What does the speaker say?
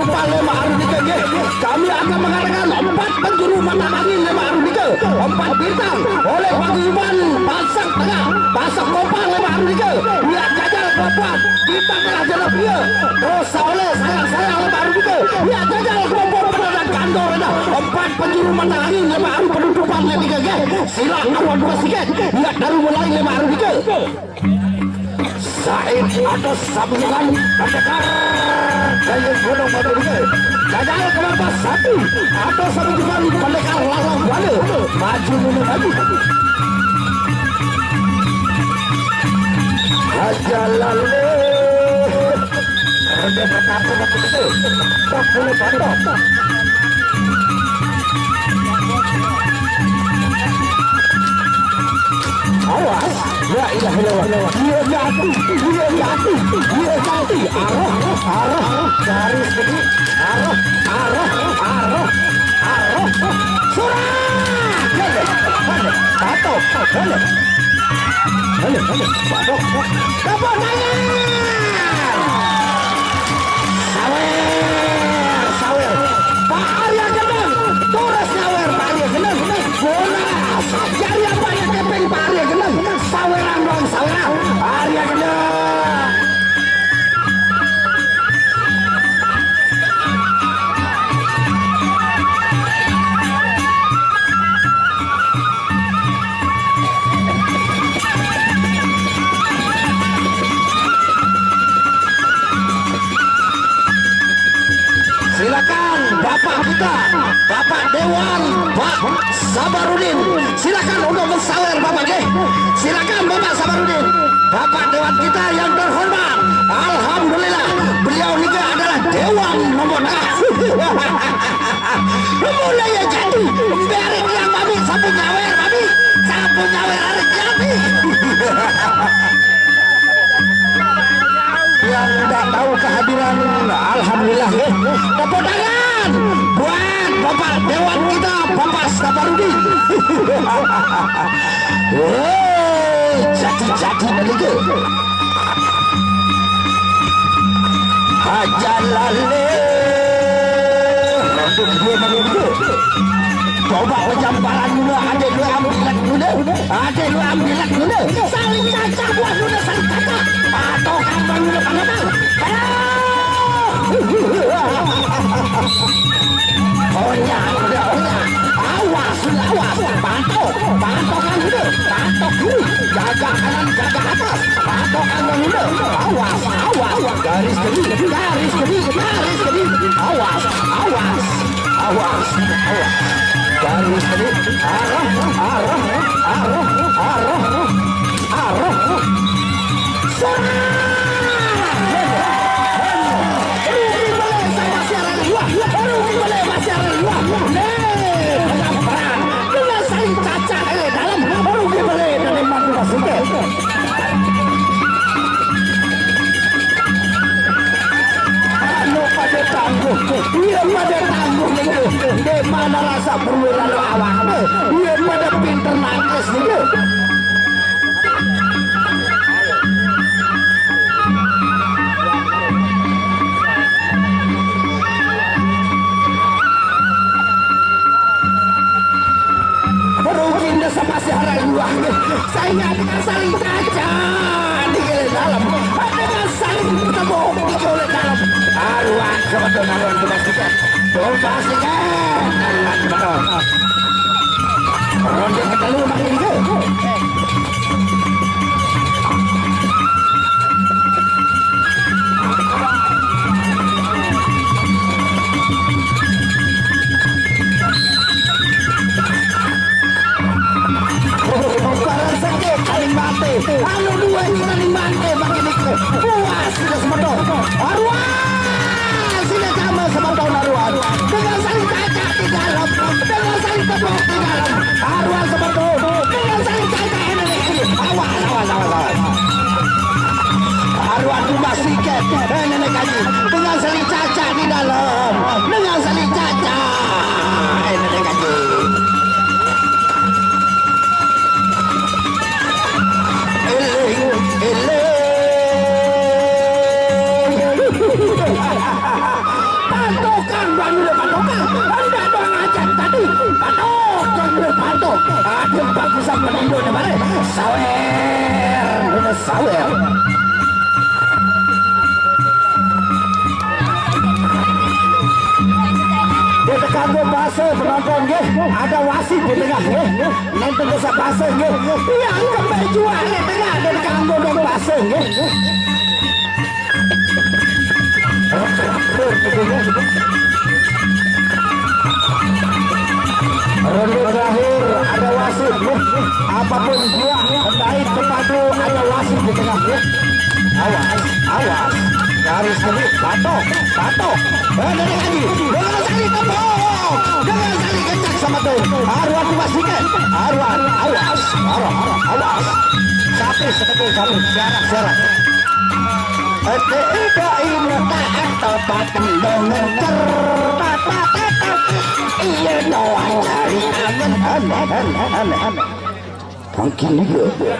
depan lema Arudika. Kami akan mengadakan 4 penjuru mata angin lema Arudika. 4 bintang oleh paguyuban Pasak Tengah, Pasak Kopang lema Arudika. Lihat jajal kelompok bintang telah jalan dia. Terus oleh saya lema Arudika. Lihat jajal kelompok dan kandor ada 4 penjuru mata angin lema Arudika penutupan lema sila awal 2 siket. Lihat dari mulai lema Arudika. Said atau sambungan pendekar dari Gunung Batu Tinggi. Jajal kelompok 1 atau sambungan pendekar lalang Buana maju mundur lagi. Jalan Rende Pertama Batu Tinggi. Tak boleh bandok. Awas, la ilaha illallah. Dia jatuh, arah, garis sedikit, arah, surat, patok, patok, kapal tangan, sawer, Pak Arya Genang, Torres sawer, Pak Arya Genang, bola, jari apa yang kepeng Pak Arya Genang, saweran dong, saweran, Arya Genang. Silakan Bapak kita, Bapak Dewan, Pak Sabarudin. Silakan untuk mensawer Bapak G. Silakan Bapak Sabarudin, Bapak Dewan kita yang terhormat. Alhamdulillah beliau juga adalah Dewan nomor mulai ya jadi berik yang babi sapu nyawer hari jadi. Yang tidak tahu kehadiran alhamdulillah tepuk tangan buat Bapak Dewan kita Bapak Sabarudin. Jadi begitu ajalale untuk dia begitu. Coba penjamparan dulu, ada dua ambilat dulu, saling cacak buat dulu, saling cacak atau kapan dulu pangamal. Onya, awas, pantokkan dulu, jaga kanan, jaga atas, pantokkan dulu, awas, garis kedip, awas. Garis kedip, arah. Dia pada tangguh itu, di mana rasa perwira lo awaknya, dia pada pinter nangis itu. Berukin desa masih hari luang, saya dengan saling kaca di dalam, dengan saling ketemu di dalam. Aruan kebetulan aruan pastikan aruan betul. Ronde kedua makin itu. Bukan saja paling mati. Anu dua ini paling mati makin itu. Puas sudah semedot. Aruan. Sebab aruan dengan saling cacak di dalam, dengan saling tepuk di dalam, aruan sebetul dengan saling cacak ini, awas, aruan cuma siket, nenek kaji dengan saling cacak di dalam, dengan saling cacak, nenek kaji. Eling. Patokan banyak patokan. Anda doang aja tadi. Patokan patok. Ada bagi sampai Indo di mana? Sawer, sawer. Di tengah base penonton nggih, ada wasit di tengah nggih. Nenten desa base nggih. Iya, kembali jual di tengah di kanggo dong base nggih. Ronde terakhir ada wasit nggih. Apapun dia baik kepadu ada wasit di tengah nggih. Awas, awas. Garis ini patok, patok. Dari lagi, dengan sekali kebong, dengan sekali kencang sama tuh. Arwah dipastikan, arwah, awas, awas. Sapi seperti kamu, syarat. Tidak ini atau patem dengan cerpat. Iya doang dari aneh. Mungkin juga,